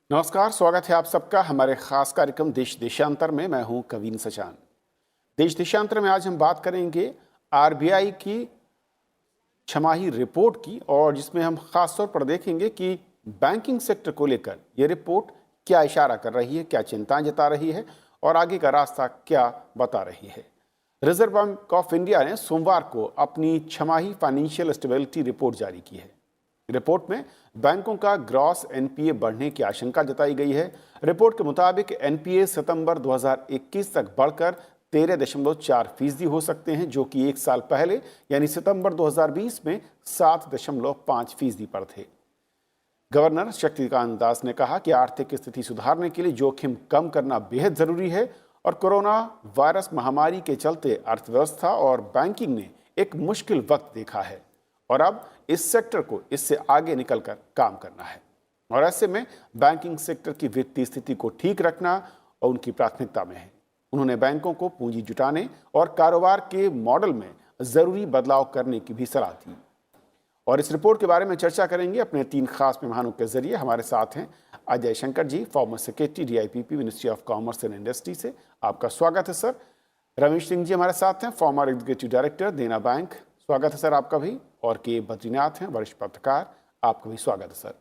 नमस्कार, स्वागत है आप सबका हमारे खास कार्यक्रम देश देशांतर में। मैं हूं कवीन सचान। देश देशांतर में आज हम बात करेंगे आरबीआई की छमाही रिपोर्ट की, और जिसमें हम खास तौर पर देखेंगे कि बैंकिंग सेक्टर को लेकर यह रिपोर्ट क्या इशारा कर रही है, क्या चिंताएं जता रही है और आगे का रास्ता क्या बता रही है। रिजर्व बैंक ऑफ इंडिया ने सोमवार को अपनी छमाही फाइनेंशियल स्टेबिलिटी रिपोर्ट जारी की है। रिपोर्ट में बैंकों का ग्रॉस एनपीए बढ़ने की आशंका जताई गई है। रिपोर्ट के मुताबिक एनपीए सितंबर 2021 तक बढ़कर 13.4% हो सकते हैं, जो कि एक साल पहले यानी सितंबर 2020 में 7.5% पर थे। गवर्नर शक्तिकांत दास ने कहा कि आर्थिक स्थिति सुधारने के लिए जोखिम कम करना बेहद जरूरी है और कोरोना वायरस महामारी के चलते अर्थव्यवस्था और बैंकिंग ने एक मुश्किल वक्त देखा है और अब इस सेक्टर को इससे आगे निकलकर काम करना है। और ऐसे में बैंकिंग सेक्टर की वित्तीय स्थिति को ठीक रखना और उनकी प्राथमिकता में है। उन्होंने बैंकों को पूंजी जुटाने और कारोबार के मॉडल में जरूरी बदलाव करने की भी सलाह दी। और इस रिपोर्ट के बारे में चर्चा करेंगे अपने 3 खास मेहमानों के जरिए। हमारे साथ हैं Ajay Shankar ji, former secretary DIPP ministry of commerce and industry से। आपका स्वागत है सर। रमेश सिंह जी हमारे साथ हैं, फॉर्मर एग्जीक्यूटिव डायरेक्टर देना बैंक। स्वागत है सर आपका भी। और के बद्रीनाथ हैं, वरिष्ठ पत्रकार। आपका भी स्वागत है सर।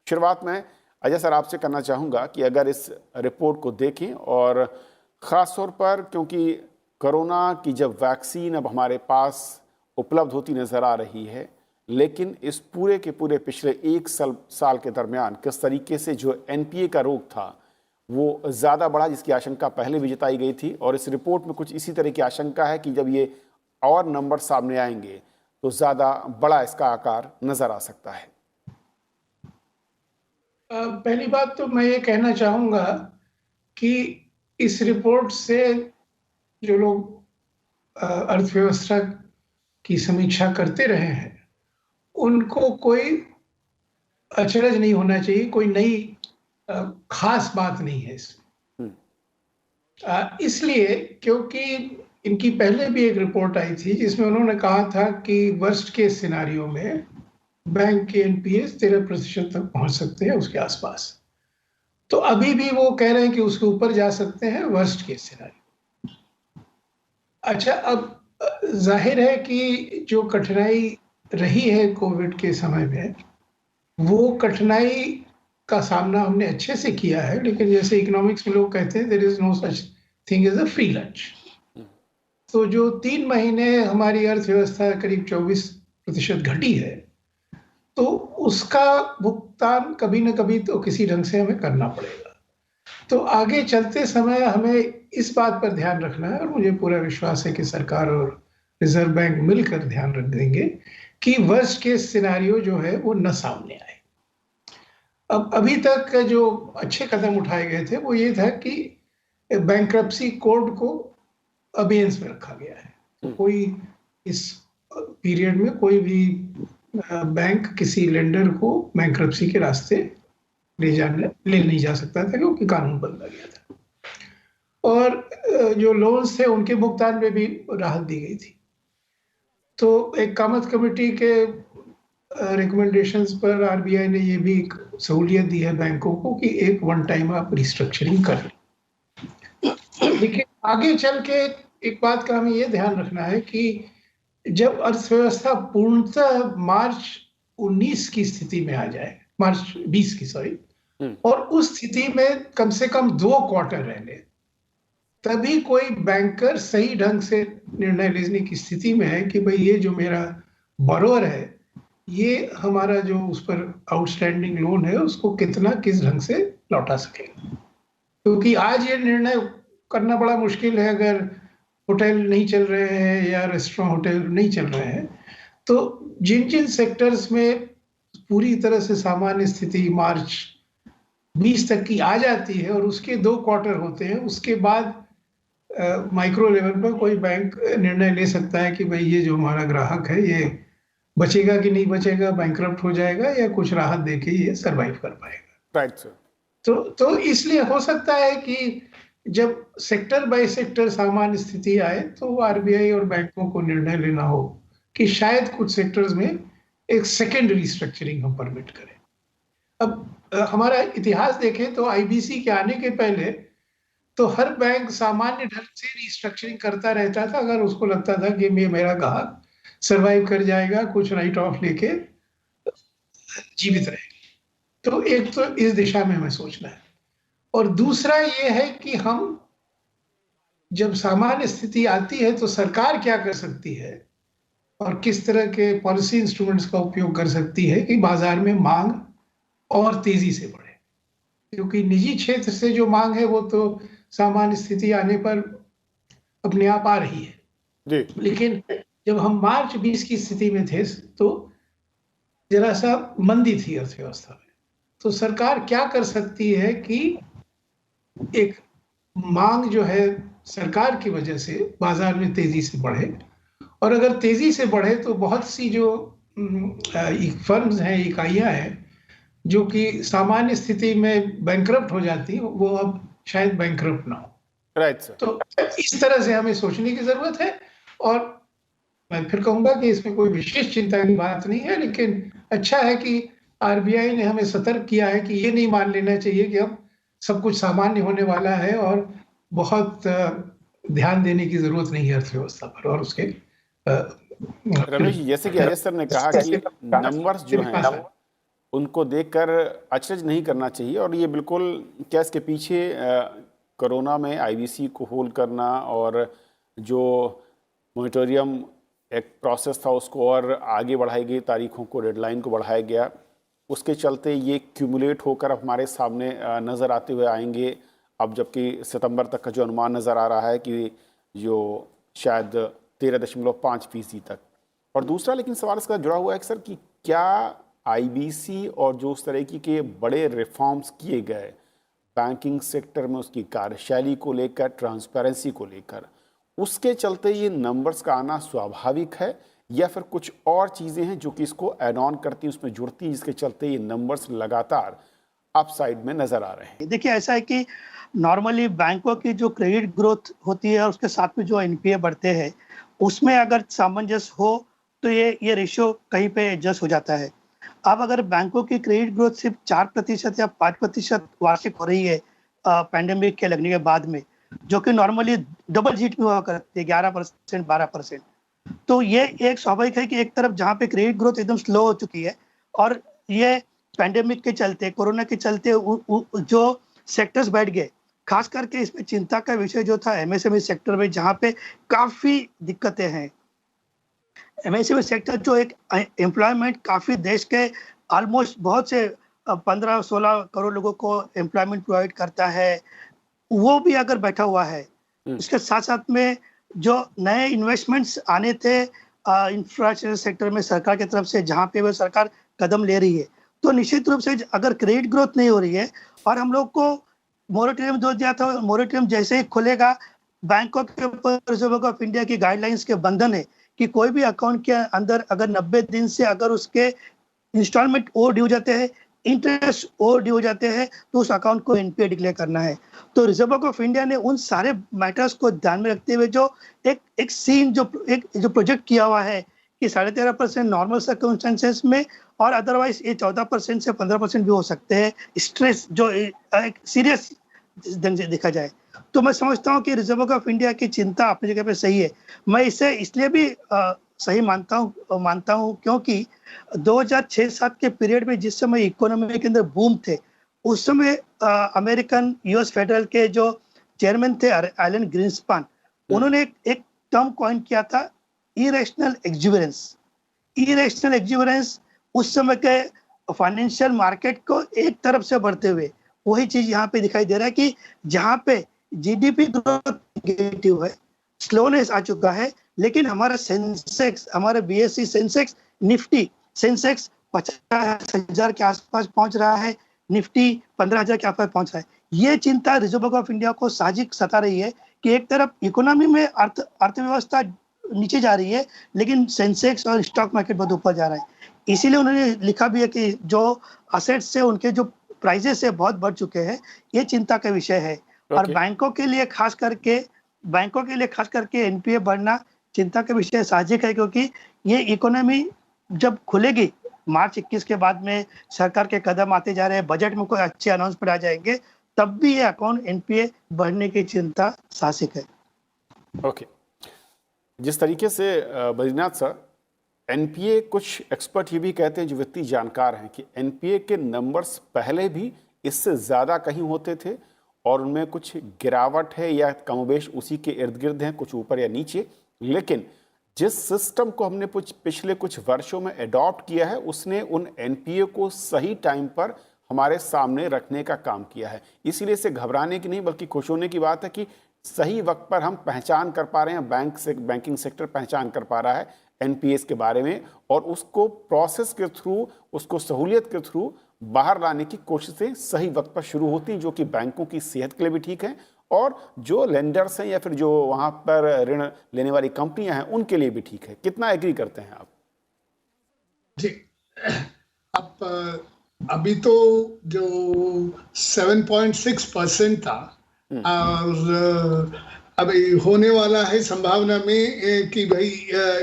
शुरुआत में अजय सर आपसे करना चाहूँगा कि अगर इस रिपोर्ट को देखें और ख़ास तौर पर क्योंकि कोरोना की जब वैक्सीन अब हमारे पास उपलब्ध होती नज़र आ रही है, लेकिन इस पूरे के पूरे पिछले 1 साल के दरमियान किस तरीके से जो एनपीए का रोग था वो ज़्यादा बढ़ा, जिसकी आशंका पहले भी जताई गई थी। और इस रिपोर्ट में कुछ इसी तरह की आशंका है कि जब ये और नंबर सामने आएंगे तो ज़्यादा बड़ा इसका आकार नज़र आ सकता है। पहली बात तो मैं ये कहना चाहूँगा कि इस रिपोर्ट से जो लोग अर्थव्यवस्था की समीक्षा करते रहे हैं उनको कोई अचरज नहीं होना चाहिए, कोई नई खास बात नहीं है इसमें। इसलिए क्योंकि इनकी पहले भी एक रिपोर्ट आई थी जिसमें उन्होंने कहा था कि वर्स्ट केस सिनारियो में बैंक के एनपीए 13% तक पहुंच सकते हैं, उसके आसपास। तो अभी भी वो कह रहे हैं कि उसके ऊपर जा सकते हैं, वर्स्ट केस सिनारियो। अच्छा, अब जाहिर है कि जो कठिनाई रही है कोविड के समय में, वो कठिनाई का सामना हमने अच्छे से किया है। लेकिन जैसे इकोनॉमिक्स में लोग कहते हैं, there is no such thing as a free lunch. तो जो 3 महीने हमारी अर्थव्यवस्था करीब 24% घटी है, तो उसका भुगतान कभी न कभी तो किसी ढंग से हमें करना पड़ेगा। तो आगे चलते समय हमें इस बात पर ध्यान रखना है, और मुझे पूरा विश्वास है कि सरकार और रिजर्व बैंक मिलकर ध्यान रख देंगे कि वर्स्ट केस सिनारियो जो है वो न सामने आए। अब अभी तक जो अच्छे कदम उठाए गए थे वो ये था कि बैंक्रप्सी कोड को अबेयंस में रखा गया है। तो कोई इस पीरियड में कोई भी बैंक किसी लेंडर को बैंक्रप्सी के रास्ते ले नहीं जा सकता था, क्योंकि कानून बदला गया था। और जो लोन्स थे उनके भुगतान में भी राहत दी गई थी। तो एक कामत कमेटी के रिकमेंडेशंस पर आरबीआई ने ये भी एक सहूलियत दी है बैंकों को कि एक वन टाइम आप रिस्ट्रक्चरिंग कर लें। लेकिन आगे चल के एक बात का हमें ये ध्यान रखना है कि जब अर्थव्यवस्था पूर्णतः मार्च 19 की स्थिति में आ जाए, मार्च 20 की सॉरी, और उस स्थिति में कम से कम 2 क्वार्टर रह ले, तभी कोई बैंकर सही ढंग से निर्णय लेने की स्थिति में है कि भाई ये जो मेरा बोरोवर है, ये हमारा जो उस पर आउटस्टैंडिंग लोन है उसको कितना किस ढंग से लौटा सकेगा। क्योंकि आज ये निर्णय करना बड़ा मुश्किल है। अगर होटल नहीं चल रहे हैं या रेस्टोरेंट होटल नहीं चल रहे हैं, तो जिन जिन सेक्टर्स में पूरी तरह से सामान्य स्थिति मार्च 20 तक की आ जाती है और उसके 2 क्वार्टर होते हैं, उसके बाद माइक्रो लेवल पर कोई बैंक निर्णय ले सकता है कि भाई ये जो हमारा ग्राहक है ये बचेगा कि नहीं बचेगा, बैंकरप्ट हो जाएगा या कुछ राहत देके ये सरवाइव कर पाएगा। Right sir. तो इसलिए हो सकता है कि जब सेक्टर बाय सेक्टर सामान्य स्थिति आए तो आरबीआई और बैंकों को निर्णय लेना हो कि शायद कुछ सेक्टर्स में एक सेकेंड रिस्ट्रक्चरिंग हम परमिट करें। अब हमारा इतिहास देखें तो आईबीसी के आने के पहले तो हर बैंक सामान्य ढंग से रिस्ट्रक्चरिंग करता रहता था, अगर उसको लगता था कि मेरा ग्राहक सरवाइव कर जाएगा, कुछ राइट ऑफ लेके जीवित रहेगा। तो एक तो इस दिशा में हमें सोचना है, और दूसरा ये है कि हम जब सामान्य स्थिति आती है तो सरकार क्या कर सकती है और किस तरह के पॉलिसी इंस्ट्रूमेंट्स का उपयोग कर सकती है कि बाजार में मांग और तेजी से बढ़े। क्योंकि निजी क्षेत्र से जो मांग है वो तो सामान्य स्थिति आने पर अपने आप आ रही है जी। लेकिन जब हम मार्च 20 की स्थिति में थे तो जरा सा मंदी थी अर्थव्यवस्था में। तो सरकार क्या कर सकती है कि एक मांग जो है सरकार की वजह से बाजार में तेजी से बढ़े, और अगर तेजी से बढ़े तो बहुत सी जो फर्म्स हैं, इकाइयां हैं जो कि सामान्य स्थिति में बैंकरप्ट हो जाती, वो अब शायद बैंकरप्ट ना हो। Right sir. तो इस तरह से हमें सोचने की जरूरत है, और मैं फिर कहूंगा कि इसमें कोई विशेष चिंता की बात नहीं है, लेकिन अच्छा है कि आरबीआई ने हमें सतर्क किया है कि ये नहीं मान लेना चाहिए कि अब सब कुछ सामान्य होने वाला है और बहुत ध्यान देने की जरूरत नहीं है अर्थव्यवस्था पर और उसके रमेश जी, जैसे कि अजय सर ने कहा कि नंबर्स जो हैं उनको देखकर अचरज नहीं करना चाहिए, और ये बिल्कुल क्या इसके पीछे कोरोना में आईबीसी को होल्ड करना और जो मॉनिटोरियम एक प्रोसेस था उसको और आगे बढ़ाई गई, तारीखों को, डेडलाइन को बढ़ाया गया, उसके चलते ये क्यूमुलेट होकर अब हमारे सामने नज़र आते हुए आएंगे। अब जबकि सितंबर तक का जो अनुमान नज़र आ रहा है कि जो शायद 13.5% तक। और दूसरा लेकिन सवाल इसका जुड़ा हुआ है कि सर कि क्या आईबीसी और जो उस तरह के बड़े रिफॉर्म्स किए गए बैंकिंग सेक्टर में, उसकी कार्यशैली को लेकर, ट्रांसपेरेंसी को लेकर, उसके चलते ये नंबर्स का आना स्वाभाविक है, या फिर कुछ और चीज़ें हैं जो कि इसको ऐड ऑन करती, उसमें जुड़ती, जिसके चलते ये नंबर्स लगातार अपसाइड में नज़र आ रहे हैं? देखिए, ऐसा है कि नॉर्मली बैंकों की जो क्रेडिट ग्रोथ होती है और उसके साथ में जो एनपीए बढ़ते हैं, उसमें अगर सामंजस्य हो तो ये रेशियो कहीं पे एडजस्ट हो जाता है। अब अगर बैंकों की क्रेडिट ग्रोथ सिर्फ 4% या 5% वार्षिक हो रही है पैंडेमिक के लगने के बाद में, जो कि नॉर्मली डबल डिजिट में हुआ करती है 11%, 12%, तो ये एक स्वाभाविक है कि एक तरफ जहाँ पे क्रेडिट ग्रोथ एकदम स्लो हो चुकी है, और ये पैंडेमिक के चलते, कोरोना के चलते जो सेक्टर्स बैठ गए, खास करके इसमें चिंता का विषय जो था एमएसएमई सेक्टर में, जहाँ पे काफी दिक्कतें हैं। एमएसएमई सेक्टर जो एक एम्प्लॉयमेंट काफी देश के ऑलमोस्ट बहुत से 15-16 करोड़ लोगों को एम्प्लॉयमेंट प्रोवाइड करता है, वो भी अगर बैठा हुआ है। इसके साथ साथ में जो नए इन्वेस्टमेंट्स आने थे इंफ्रास्ट्रक्चर सेक्टर में सरकार की तरफ से, जहाँ पे वो सरकार कदम ले रही है, तो निश्चित रूप से अगर क्रेडिट ग्रोथ नहीं हो रही है और हम लोग को मोरेटोरियम जो दिया था, मोरेटोरियम जैसे ही खुलेगा, बैंकों के ऊपर रिजर्व बैंक ऑफ इंडिया की गाइडलाइंस के बंधन है कि कोई भी अकाउंट के अंदर अगर 90 दिन से अगर उसके इंस्टॉलमेंट ओवर ड्यू जाते हैं, इंटरेस्ट ओवर ड्यू हो जाते हैं, तो उस अकाउंट को एनपीए डिक्लेयर करना है। तो रिजर्व बैंक ऑफ इंडिया ने उन सारे मैटर्स को ध्यान में रखते हुए जो एक सीन जो प्रोजेक्ट किया हुआ है कि 13.5% नॉर्मल सर्कमस्टेंसेस में, और अदरवाइज ये 14% से 15% भी हो सकते हैं, स्ट्रेस जो एक सीरियस ढंग से देखा जाए। तो मैं समझता हूँ कि रिजर्व बैंक ऑफ इंडिया की चिंता अपनी जगह पे सही है। मैं इसे इसलिए भी सही मानता हूँ क्योंकि 2006-7 के पीरियड में जिस समय इकोनॉमी के अंदर बूम थे, उस समय अमेरिकन यूएस फेडरल के जो चेयरमैन थे एलन ग्रीनस्पान, उन्होंने एक टर्म कॉइन किया था, इरेशनल एक्सुबरेंस। इरेशनल एक्सुबरेंस उस समय के फाइनेंशियल मार्केट को एक तरफ से बढ़ते हुए, वही चीज यहाँ पे दिखाई दे रहा है कि जहाँ पे जीडीपी ग्रोथ नेगेटिव है, स्लोनेस आ चुका है, लेकिन हमारा सेंसेक्स, हमारा बीएसई सेंसेक्स, निफ्टी सेंसेक्स 50,000 के आसपास पहुंच रहा है, निफ्टी 15,000 के आसपास पहुंच रहा है। ये चिंता रिजर्व बैंक ऑफ इंडिया को साजिक सता रही है कि एक तरफ इकोनॉमी में अर्थव्यवस्था नीचे जा रही है, लेकिन सेंसेक्स और स्टॉक मार्केट बहुत ऊपर जा रहा है। इसीलिए उन्होंने लिखा भी है कि जो असेट्स से उनके जो प्राइजेस है बहुत बढ़ चुके हैं, ये चिंता का विषय है। और बैंकों के लिए खास करके एनपीए बढ़ना चिंता का विषय साजिक है, क्योंकि ये इकोनॉमी जब खुलेगी मार्च 21 के बाद में सरकार के कदम आते जा रहे हैं, बजट में कोई अच्छे अनाउंसमेंट आ जाएंगे, तब भी ये अकाउंट एनपीए बढ़ने की चिंता साहसिक है। ओके, जिस तरीके से बद्रीनाथ सर, एनपीए, कुछ एक्सपर्ट ये भी कहते हैं जो वित्तीय जानकार हैं कि एनपीए के नंबर्स पहले भी इससे ज़्यादा कहीं होते थे और उनमें कुछ गिरावट है या कमोबेश उसी के इर्द गिर्द हैं, कुछ ऊपर या नीचे, लेकिन जिस सिस्टम को हमने पिछले कुछ वर्षों में अडॉप्ट किया है उसने उन एनपीए को सही टाइम पर हमारे सामने रखने का काम किया है। इसीलिए इसे घबराने की नहीं बल्कि खुश होने की बात है कि सही वक्त पर हम पहचान कर पा रहे हैं, बैंकिंग सेक्टर पहचान कर पा रहा है एनपीएस के बारे में और उसको प्रोसेस के थ्रू, उसको सहूलियत के थ्रू बाहर लाने की कोशिशें सही वक्त पर शुरू होती हैं, जो कि बैंकों की सेहत के लिए भी ठीक है और जो लेंडर्स हैं या फिर जो वहाँ पर ऋण लेने वाली कंपनियां हैं उनके लिए भी ठीक है। कितना एग्री करते हैं आप? जी, अब अभी तो जो 7.6% था और अभी होने वाला है संभावना में कि भाई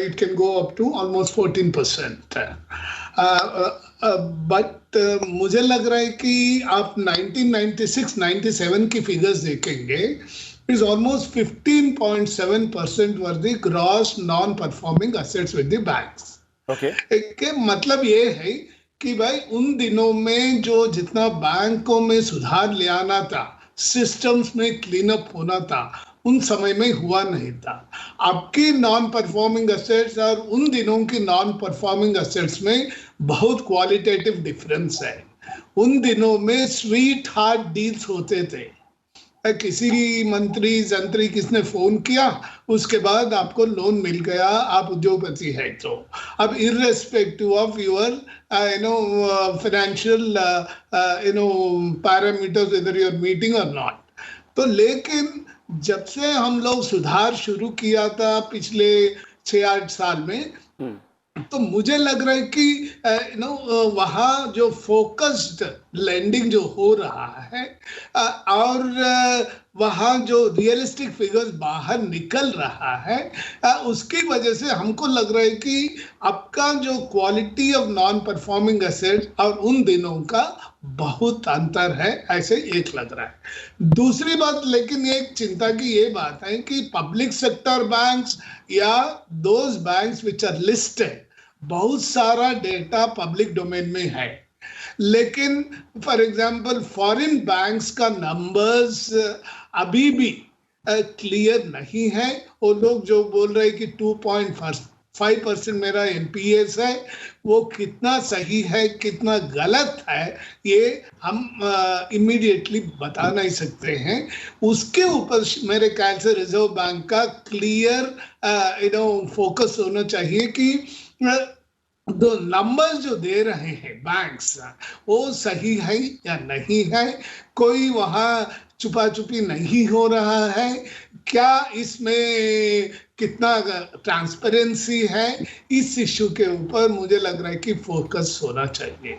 it can go up to almost 14%। But मुझे लग रहा है कि आप 1996-97 की फिगर्स देखेंगे, is almost 15.7% were the gross non-performing assets with the banks. Okay. के मतलब ये है कि भाई उन दिनों में जो जितना बैंकों में सुधार ले आना था, सिस्टम्स में क्लीन अप होना था, उन समय में हुआ नहीं था। आपकी नॉन परफॉर्मिंग एसेट्स और उन दिनों की नॉन परफॉर्मिंग एसेट्स में बहुत क्वालिटेटिव डिफरेंस है। उन दिनों में स्वीट हार्ट डील्स होते थे, किसी मंत्री किसने फोन किया उसके बाद आपको लोन मिल गया, आप उद्योगपति है तो। अब irrespective of your financial parameters whether you are meeting और नॉट, तो लेकिन जब से हम लोग सुधार शुरू किया था पिछले 6-8 साल में, तो मुझे लग रहा है कि वहाँ जो फोकस्ड लैंडिंग जो हो रहा है और वहाँ जो रियलिस्टिक फिगर्स बाहर निकल रहा है, उसकी वजह से हमको लग रहा है कि आपका जो quality of non performing asset और उन दिनों का बहुत अंतर है, ऐसे एक लग रहा है। दूसरी बात लेकिन एक चिंता की ये बात है कि पब्लिक सेक्टर बैंक्स या those banks which are listed, बहुत सारा डेटा पब्लिक डोमेन में है, लेकिन फॉर एग्जांपल फॉरेन बैंक्स का नंबर्स अभी भी क्लियर नहीं है। वो लोग जो बोल रहे हैं कि 2.5% मेरा एनपीएस है, वो कितना सही है कितना गलत है ये हम इमीडिएटली बता नहीं सकते हैं। उसके ऊपर मेरे ख्याल से रिजर्व बैंक का क्लियर फोकस होना चाहिए कि दो नंबर्स जो दे रहे हैं बैंक्स वो सही है या नहीं है, कोई वहाँ छुपा छुपी नहीं हो रहा है, क्या इसमें कितना ट्रांसपेरेंसी है, इस इश्यू के ऊपर मुझे लग रहा है कि फोकस होना चाहिए।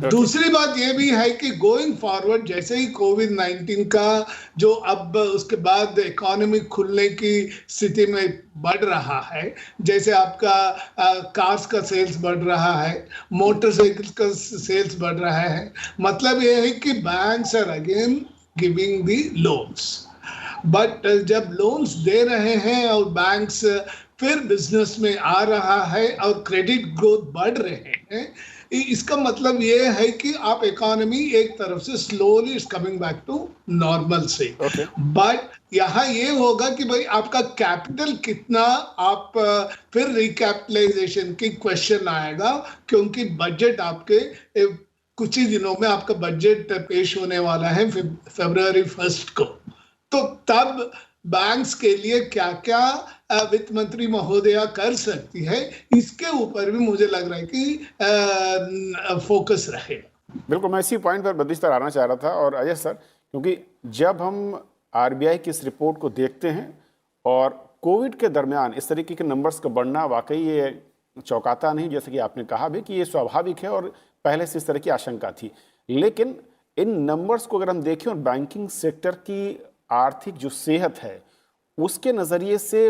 दूसरी बात ये भी है कि गोइंग फॉरवर्ड जैसे ही कोविड-19 का जो अब उसके बाद इकोनॉमी खुलने की स्थिति में बढ़ रहा है, जैसे आपका कार्स का सेल्स बढ़ रहा है, मोटरसाइकिल्स का सेल्स बढ़ रहा है, मतलब ये है कि banks are again giving the loans. But जब लोन्स दे रहे हैं और बैंक्स फिर बिजनेस में आ रहा है और क्रेडिट ग्रोथ बढ़ रहे हैं, इसका मतलब ये है कि आप इकोनॉमी एक तरफ से slowly is coming back to normal से। बट यहाँ ये होगा कि भाई आपका कैपिटल कितना, आप फिर रिकैपिटलाइजेशन की क्वेश्चन आएगा, क्योंकि बजट आपके कुछ ही दिनों में आपका बजट पेश होने वाला है फरवरी 1 को, तो तब बैंक्स के लिए क्या क्या वित्त मंत्री महोदया कर सकती है, इसके ऊपर भी मुझे लग रहा है कि फोकस रहेगा। बिल्कुल, मैं इसी पॉइंट पर बद्रीश सर आना चाह रहा था। और अजय सर, क्योंकि जब हम आरबीआई की इस रिपोर्ट को देखते हैं और कोविड के दरमियान इस तरीके के नंबर्स का बढ़ना वाकई ये चौंकाता नहीं, जैसे कि आपने कहा भी कि ये स्वाभाविक है और पहले से इस तरह की आशंका थी, लेकिन इन नंबर्स को अगर हम देखें और बैंकिंग सेक्टर की आर्थिक जो सेहत है उसके नज़रिए से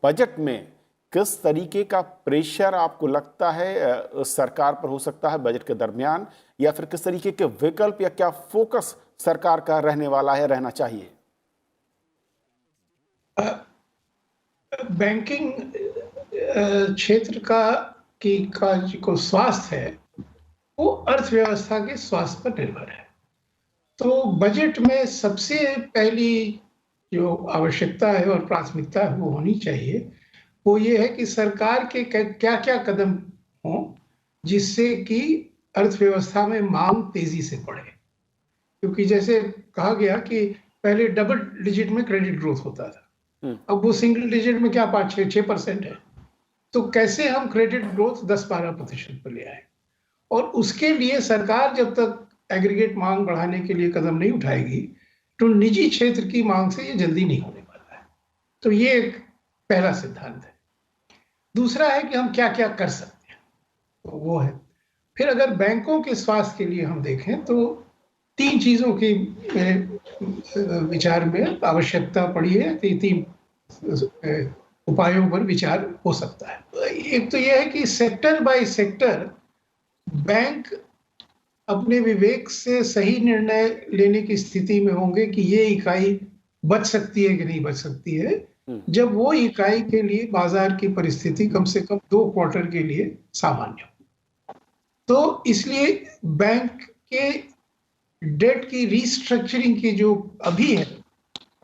बजट में किस तरीके का प्रेशर आपको लगता है सरकार पर हो सकता है बजट के दरमियान, या फिर किस तरीके के विकल्प या क्या फोकस सरकार का रहने वाला है, रहना चाहिए? बैंकिंग क्षेत्र का जो स्वास्थ्य है वो अर्थव्यवस्था के स्वास्थ्य पर निर्भर है। तो बजट में सबसे पहली जो आवश्यकता है और प्राथमिकता है वो होनी चाहिए, वो ये है कि सरकार के क्या क्या कदम हों जिससे कि अर्थव्यवस्था में मांग तेजी से बढ़े। क्योंकि जैसे कहा गया कि पहले डबल डिजिट में क्रेडिट ग्रोथ होता था, अब वो सिंगल डिजिट में क्या 5-6% है। तो कैसे हम क्रेडिट ग्रोथ 10-12% पर ले आए, और उसके लिए सरकार जब तक एग्रीगेट मांग बढ़ाने के लिए कदम नहीं उठाएगी तो निजी क्षेत्र की मांग से ये जल्दी नहीं होने वाला है। तो ये एक पहला सिद्धांत है। दूसरा है कि हम क्या क्या कर सकते हैं, तो वो है। फिर अगर बैंकों के स्वास्थ्य के लिए हम देखें तो 3 चीजों की विचार में आवश्यकता पड़ी है, 3 उपायों पर विचार हो सकता है। एक तो यह है कि सेक्टर बाय सेक्टर बैंक अपने विवेक से सही निर्णय लेने की स्थिति में होंगे कि ये इकाई बच सकती है कि नहीं बच सकती है, जब वो इकाई के लिए बाजार की परिस्थिति कम से कम 2 क्वार्टर के लिए सामान्य हो। तो इसलिए बैंक के डेट की रीस्ट्रक्चरिंग की जो अभी है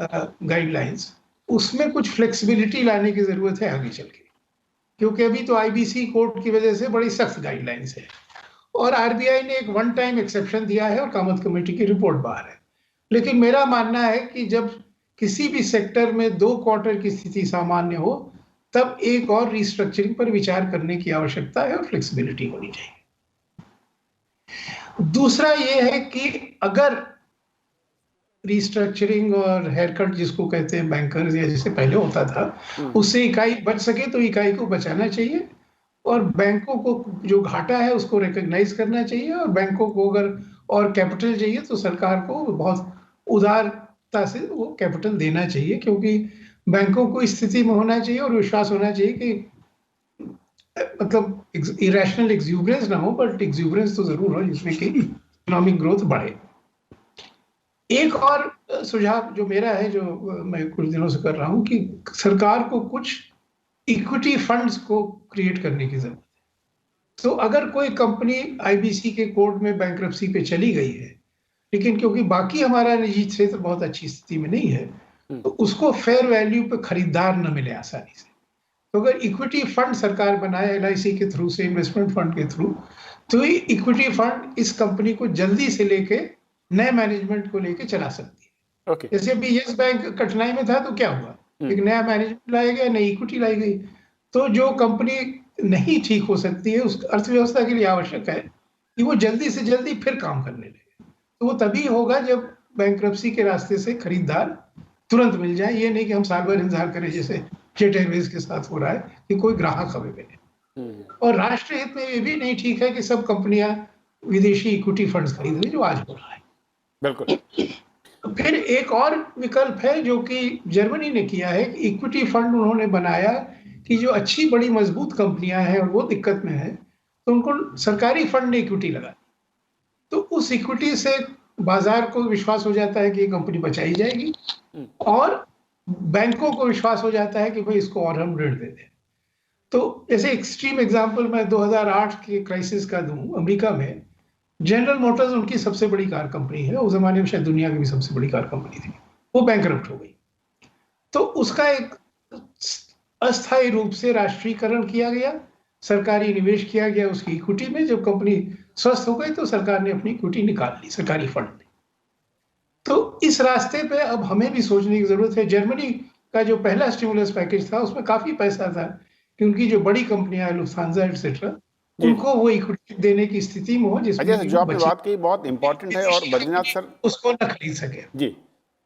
गाइडलाइंस, उसमें कुछ फ्लेक्सिबिलिटी लाने की जरूरत है आगे चल के, क्योंकि अभी तो आईबीसी कोर्ट की वजह से बड़ी सख्त गाइडलाइंस है और आरबीआई ने एक वन टाइम एक्सेप्शन दिया है और कामत कमेटी की रिपोर्ट बाहर है। लेकिन मेरा मानना है कि जब किसी भी सेक्टर में 2 क्वार्टर की स्थिति सामान्य हो तब एक और रिस्ट्रक्चरिंग पर विचार करने की आवश्यकता है और फ्लेक्सिबिलिटी होनी चाहिए। दूसरा यह है कि अगर रिस्ट्रक्चरिंग और हेयरकट जिसको कहते हैं बैंकर्स या जैसे पहले होता था, उससे इकाई बच सके तो इकाई को बचाना चाहिए और बैंकों को जो घाटा है उसको रिकॉग्नाइज करना चाहिए, और बैंकों को अगर और कैपिटल चाहिए तो सरकार को बहुत उदारता से वो कैपिटल देना चाहिए, क्योंकि बैंकों को इस स्थिति में होना चाहिए और विश्वास होना चाहिए कि मतलब इरेशनल एक्सूबरेंस ना हो, बट एक्सूबरेंस तो जरूर हो जिसमें कि इकोनॉमिक ग्रोथ बढ़े। एक और सुझाव जो मेरा है, जो मैं कुछ दिनों से कर रहा हूं, कि सरकार को कुछ इक्विटी फंड्स को क्रिएट करने की जरूरत है। तो अगर कोई कंपनी आईबीसी के कोर्ट में बैंक्रप्सी पे चली गई है, लेकिन क्योंकि बाकी हमारा निजी क्षेत्र बहुत अच्छी स्थिति में नहीं है, तो उसको फेयर वैल्यू पे खरीदार न मिले आसानी से, तो अगर इक्विटी फंड सरकार बनाए एलआईसी के थ्रू से, इन्वेस्टमेंट फंड के थ्रू, तो ये इक्विटी फंड इस कंपनी को जल्दी से लेके नए मैनेजमेंट को लेके चला सकती है। Okay. जैसे अभी यस बैंक कठिनाई में था तो क्या हुआ, एक नया मैनेजमेंट लाया गया, नई इक्विटी लाई गई। तो जो कंपनी नहीं ठीक हो सकती है उस अर्थव्यवस्था के लिए आवश्यक है कि वो जल्दी से जल्दी फिर काम करने लगे। तो वो तभी होगा जब बैंक्रप्सी के रास्ते से खरीदार तुरंत मिल जाए। ये नहीं कि हम साल भर इंतजार करें जैसे जेट एयरवेज के साथ हो रहा है कि कोई ग्राहक हमें मिले। और राष्ट्र हित में ये भी नहीं ठीक है कि सब कंपनियां विदेशी इक्विटी फंड्स खरीद रही, जो आज हो रहा है। बिल्कुल। फिर एक और विकल्प है जो कि जर्मनी ने किया है, इक्विटी फंड उन्होंने बनाया कि जो अच्छी बड़ी मजबूत कंपनियां हैं और वो दिक्कत में है तो उनको सरकारी फंड ने इक्विटी लगा, तो उस इक्विटी से बाजार को विश्वास हो जाता है कि ये कंपनी बचाई जाएगी और बैंकों को विश्वास हो जाता है कि भाई इसको और हम ऋण दे दें। तो जैसे एक्सट्रीम एग्जांपल मैं 2008 के क्राइसिस का दूं, अमेरिका में जनरल मोटर्स उनकी सबसे बड़ी कार कंपनी है, उस जमाने में शायद दुनिया की भी सबसे बड़ी कार कंपनी थी, वो बैंकरप्ट हो गई। तो उसका एक अस्थायी रूप से राष्ट्रीयकरण किया गया, सरकारी निवेश किया गया उसकी इक्विटी में। जब कंपनी स्वस्थ हो गई तो सरकार ने अपनी इक्विटी निकाल ली सरकारी फंड में। तो इस रास्ते पे अब हमें भी सोचने की जरूरत है। जर्मनी का जो पहला स्टिमुलस पैकेज था उसमें काफी पैसा था कि उनकी जो बड़ी कंपनियां हैं लुफ्थांसा एटसेट्रा, उनको वो इक्विटी देने की स्थिति में हो जिसमें अजय, जो आपने बात कही बहुत इंपॉर्टेंट है। और बद्रीनाथ सर उसको न खरीद सके। जी,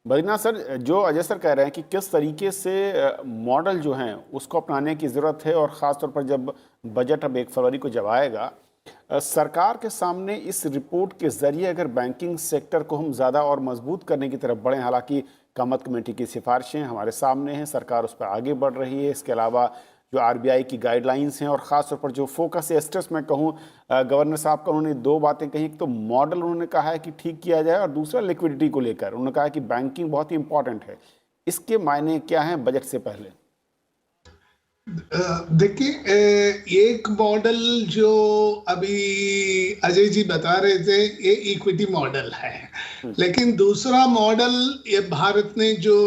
बद्रीनाथ सर, जो अजय सर कह रहे हैं कि किस तरीके से मॉडल जो हैं उसको अपनाने की ज़रूरत है, और ख़ासतौर पर जब बजट अब 1 फरवरी को जब आएगा, सरकार के सामने इस रिपोर्ट के ज़रिए अगर बैंकिंग सेक्टर को हम ज़्यादा और मजबूत करने की तरफ बढ़ें, हालांकि कामत कमेटी की सिफारिशें हमारे सामने हैं, सरकार उस पर आगे बढ़ रही है, इसके अलावा जो आरबीआई की गाइडलाइंस हैं और ख़ासतौर पर जो फोकस है स्ट्रेस मैं कहूँ गवर्नर साहब का, उन्होंने दो बातें कही। एक तो मॉडल उन्होंने कहा है कि ठीक किया जाए, और दूसरा लिक्विडिटी को लेकर उन्होंने कहा कि बैंकिंग बहुत ही इंपॉर्टेंट है। इसके मायने क्या हैं बजट से पहले? देखिए, एक मॉडल जो अभी अजय जी बता रहे थे ये इक्विटी मॉडल है, लेकिन दूसरा मॉडल ये भारत ने जो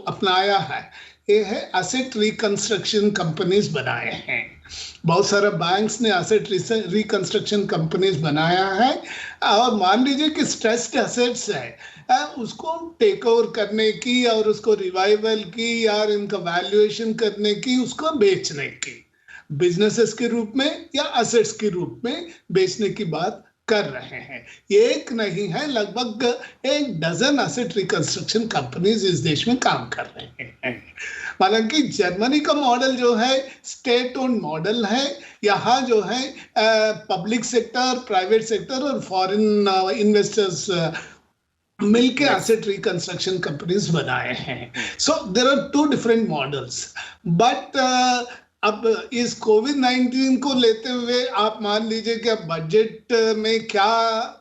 अपनाया है ये है एसेट रिकंस्ट्रक्शन कंपनीज बनाए हैं। बहुत सारे बैंक्स ने एसेट रिकंस्ट्रक्शन कंपनीज बनाया है, और मान लीजिए कि स्ट्रेस्ड एसेट्स है उसको टेक ओवर करने की और उसको रिवाइवल की या इनका वैल्यूएशन करने की, उसको बेचने की, बिजनेसेस के रूप में या एसेट्स के रूप में बेचने की बात कर रहे हैं। एक नहीं है, लगभग 12 एसेट रिकंस्ट्रक्शन कंपनीज इस देश में काम कर रहे हैं। हालांकि जर्मनी का मॉडल जो है स्टेट ओन्ड मॉडल है, यहाँ जो है पब्लिक सेक्टर, प्राइवेट सेक्टर और फॉरेन इन्वेस्टर्स मिलके एसेट रिकंस्ट्रक्शन कंपनीज बनाए हैं। So there are two different models, but अब इस कोविड-19 को लेते हुए आप मान लीजिए कि अब बजट में क्या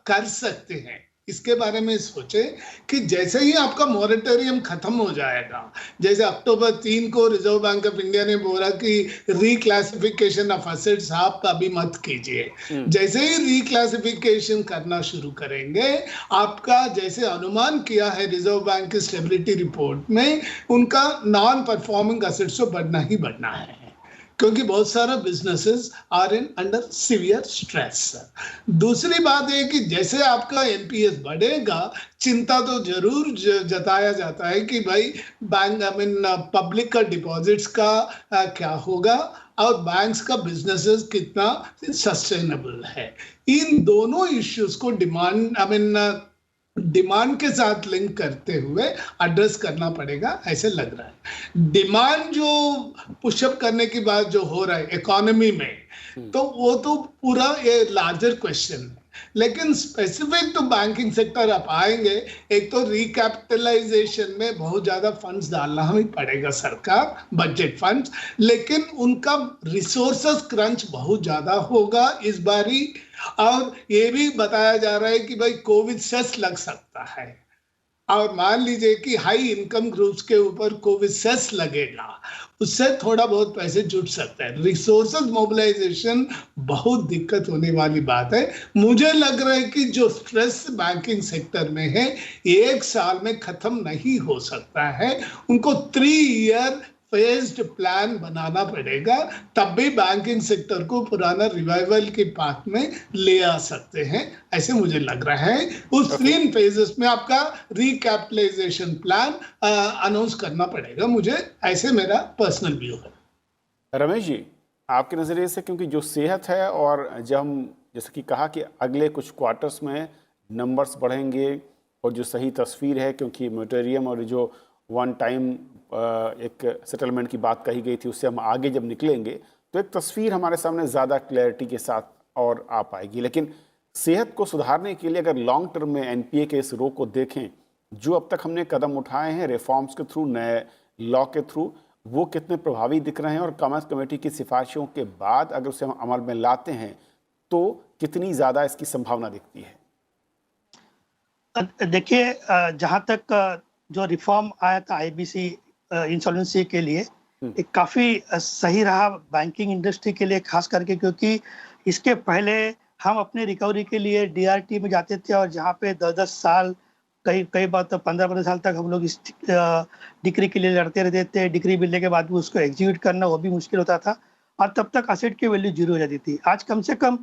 कर सकते हैं, इसके बारे में सोचे कि जैसे ही आपका मॉरेटोरियम खत्म हो जाएगा, जैसे अक्टूबर 3 को रिजर्व बैंक ऑफ इंडिया ने बोला कि रिक्लासिफिकेशन ऑफ एसेट्स आप अभी मत कीजिए, जैसे ही रिक्लासिफिकेशन करना शुरू करेंगे, आपका जैसे अनुमान किया है रिजर्व बैंक की स्टेबिलिटी रिपोर्ट में, उनका नॉन परफॉर्मिंग एसेट्स तो बढ़ना ही बढ़ना है, क्योंकि बहुत सारा businesses are in under severe stress. दूसरी बात है कि जैसे आपका एनपीएस बढ़ेगा, चिंता तो जरूर जताया जाता है कि भाई बैंक पब्लिक का डिपॉजिट्स का क्या होगा और बैंक्स का बिजनेसेस कितना सस्टेनेबल है। इन दोनों इश्यूज को डिमांड के साथ लिंक करते हुए एड्रेस करना पड़ेगा, ऐसे लग रहा है। डिमांड जो पुशअप करने की बात जो हो रहा है इकोनॉमी में, तो वो तो पूरा ये लार्जर क्वेश्चन है, लेकिन स्पेसिफिक तो बैंकिंग सेक्टर आप आएंगे, एक तो रिकैपिटलाइजेशन में बहुत ज्यादा फंड्स डालना ही पड़ेगा सरकार, बजट फंड्स, लेकिन उनका रिसोर्सेस क्रंच बहुत ज्यादा होगा इस बारी। और ये भी बताया जा रहा है कि भाई कोविड सेस लग सकता है, और मान लीजिए कि हाई इनकम ग्रुप्स के ऊपर कोविड सेस लगेगा, उससे थोड़ा बहुत पैसे जुट सकते हैं। रिसोर्सेज मोबिलाइजेशन बहुत दिक्कत होने वाली बात है। मुझे लग रहा है कि जो स्ट्रेस बैंकिंग सेक्टर में है 1 साल में खत्म नहीं हो सकता है, उनको 3 ईयर फेज्ड प्लान बनाना पड़ेगा, तब भी बैंकिंग सेक्टर को पुराना रिवाइवल के पाथ में ले आ सकते हैं, ऐसे मुझे लग रहा है। उस 3 फेजेस में आपका रिकैपिटलाइजेशन प्लान अनाउंस करना पड़ेगा, मुझे ऐसे मेरा पर्सनल व्यू है। रमेश जी, आपके नज़रिए से, क्योंकि जो सेहत है और जब हम जैसे कि कहा कि अगले कुछ क्वार्टर्स में नंबर्स बढ़ेंगे और जो सही तस्वीर है, क्योंकि मोरेटोरियम और जो वन टाइम एक सेटलमेंट की बात कही गई थी, उससे हम आगे जब निकलेंगे तो एक तस्वीर हमारे सामने ज़्यादा क्लैरिटी के साथ और आ पाएगी। लेकिन सेहत को सुधारने के लिए अगर लॉन्ग टर्म में एनपीए के इस रो को देखें, जो अब तक हमने कदम उठाए हैं रिफॉर्म्स के थ्रू, नए लॉ के थ्रू, वो कितने प्रभावी दिख रहे हैं, और कॉमर्स कमेटी की सिफारिशों के बाद अगर उसे हम अमल में लाते हैं तो कितनी ज़्यादा इसकी संभावना दिखती है? देखिए, जहाँ तक जो रिफॉर्म आया था आईबीसी इंसॉल्वेंसी के लिए, एक काफ़ी सही रहा बैंकिंग इंडस्ट्री के लिए, खास करके क्योंकि इसके पहले हम अपने रिकवरी के लिए डीआरटी में जाते थे, और जहाँ पे 10-10 साल, कई बार तो 15-15 साल तक हम लोग इस डिक्री के लिए लड़ते रहते थे। डिक्री मिलने के बाद भी उसको एग्जीक्यूट करना वो भी मुश्किल होता था, और तब तक एसेट की वैल्यू 0 हो जाती थी। आज कम से कम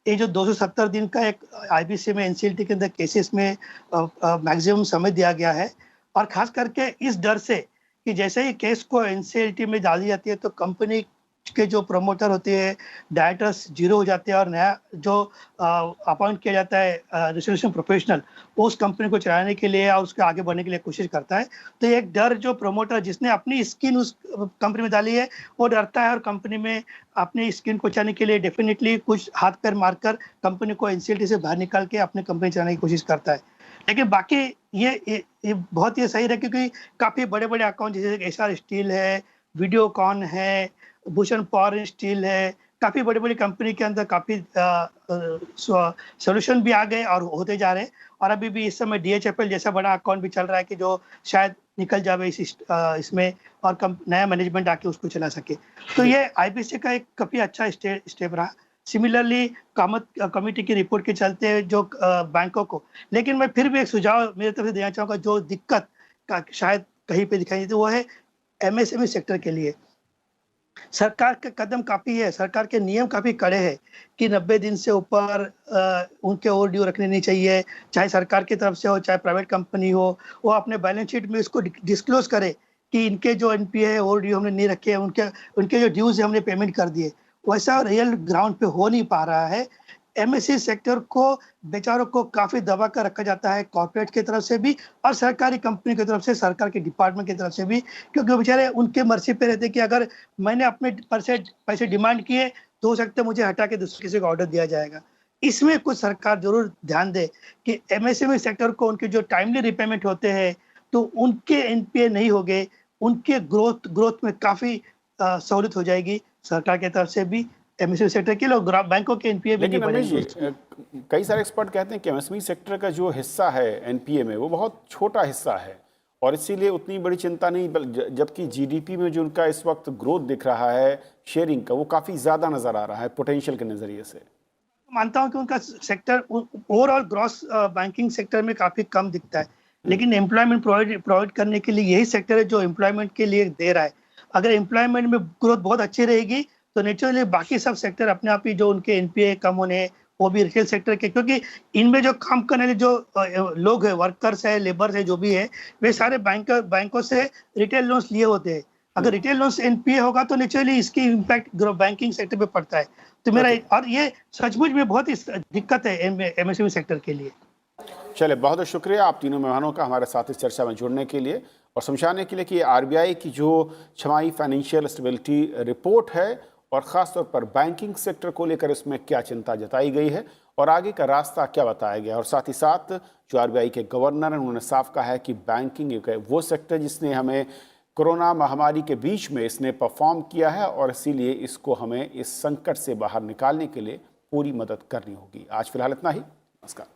ये जो 270 दिन का एक आईबीसी में एनसीएलटी के अंदर केसेस में मैक्सिमम समय दिया गया है, और खास करके इस डर से कि जैसे ही केस को एनसीएलटी में डाली जाती है तो कंपनी के जो प्रमोटर होते हैं, डायरेक्टर्स 0 हो जाते हैं, और नया जो अपॉइंट किया जाता है रेजोल्यूशन प्रोफेशनल, वो उस कंपनी को चलाने के लिए और उसके आगे बढ़ने के लिए कोशिश करता है। तो एक डर जो प्रमोटर जिसने अपनी स्किन उस कंपनी में डाली है वो डरता है, और कंपनी में अपनी स्किन को चलाने के लिए डेफिनेटली कुछ हाथ पैर मारकर कंपनी को एनसीएलटी से बाहर निकाल के अपनी कंपनी चलाने की कोशिश करता है। लेकिन बाकी ये बहुत ही सही है, क्योंकि काफ़ी बड़े बड़े अकाउंट जैसे एसआर स्टील है, वीडियोकॉन है, भूषण पावर एंड स्टील है, काफी बड़ी बड़ी कंपनी के अंदर काफी सोल्यूशन भी आ गए और होते जा रहे हैं। और अभी भी इस समय DHFL जैसा बड़ा अकाउंट भी चल रहा है कि जो शायद निकल जावे इसमें और नया मैनेजमेंट आके उसको चला सके। तो ये IBC का एक काफी अच्छा स्टेप रहा। सिमिलरली कामत कमेटी की रिपोर्ट के चलते जो बैंकों को, लेकिन मैं फिर भी एक सुझाव मेरी तरफ से देना चाहूंगा, जो दिक्कत का शायद कहीं पे दिखाई देती वो है MSME सेक्टर के लिए। सरकार के कदम काफी है, सरकार के नियम काफी कड़े हैं कि 90 दिन से ऊपर उनके ओवरड्यू रखने नहीं चाहिए, चाहे सरकार की तरफ से हो चाहे प्राइवेट कंपनी हो, वो अपने बैलेंस शीट में इसको डिस्क्लोज करे कि इनके जो NPA है ओवरड्यू हमने नहीं रखे, उनके जो ड्यूज है हमने पेमेंट कर दिए। वैसा रियल ग्राउंड पे हो नहीं पा रहा है। MSE सेक्टर को बेचारों को काफी दबा कर रखा जाता है, कॉर्पोरेट की तरफ से भी और सरकारी कंपनी की तरफ से, सरकार के डिपार्टमेंट की तरफ से भी, क्योंकि वो बेचारे उनके मर्जी पे रहते कि अगर मैंने अपने पैसे डिमांड किए तो हो सकता है मुझे हटा के दूसरे किसी को ऑर्डर दिया जाएगा। इसमें कुछ सरकार जरूर ध्यान दे कि MSME सेक्टर को उनके जो टाइमली रिपेमेंट होते हैं तो उनके NPA नहीं हो गए, उनके ग्रोथ में काफी सहूलियत हो जाएगी सरकार की तरफ से भी, MSME सेक्टर के लोग बैंकों के NPA भी नहीं लेकिन रमेश जी, बढ़ेंगे। कई सारे एक्सपर्ट कहते हैं कि MSME सेक्टर का जो हिस्सा है NPA में वो बहुत छोटा हिस्सा है और इसीलिए उतनी बड़ी चिंता नहीं, जबकि GDP में जो उनका इस वक्त ग्रोथ दिख रहा है शेयरिंग का, वो काफ़ी ज़्यादा नज़र आ रहा है पोटेंशियल के नज़रिए से। मानता हूं कि उनका sector overall gross banking sector में काफी कम दिखता है, लेकिन एम्प्लॉयमेंट प्रोवाइड करने के लिए यही सेक्टर है जो एम्प्लॉयमेंट के लिए दे रहा है। अगर एम्प्लॉयमेंट में ग्रोथ बहुत अच्छी रहेगी तो नेचुरली बाकी सब सेक्टर अपने आप ही जो उनके NPA कम होने, वो भी रिटेल सेक्टर के, क्योंकि इनमें जो काम करने वाले जो लोग है, वर्कर्स है, लेबर्स है, जो भी है, वे सारे बैंकों से रिटेल लोन्स लिए होते हैं। अगर रिटेल लोन्स NPA होगा तो नेचुरली इसकी इम्पैक्ट बैंकिंग सेक्टर पे पड़ता है। तो मेरा और ये सचमुच में बहुत ही दिक्कत है MSME सेक्टर के लिए। चलिए, बहुत बहुत शुक्रिया आप तीनों मेहमानों का हमारे साथ इस चर्चा में जुड़ने के लिए और समझाने के लिए कि RBI की जो छमाही फाइनेंशियल स्टेबिलिटी रिपोर्ट है और ख़ासतौर पर बैंकिंग सेक्टर को लेकर इसमें क्या चिंता जताई गई है और आगे का रास्ता क्या बताया गया। और साथ ही साथ जो RBI के गवर्नर हैं उन्होंने साफ कहा है कि बैंकिंग एक वो सेक्टर जिसने हमें कोरोना महामारी के बीच में इसने परफॉर्म किया है और इसीलिए इसको हमें इस संकट से बाहर निकालने के लिए पूरी मदद करनी होगी। आज फिलहाल इतना ही। नमस्कार।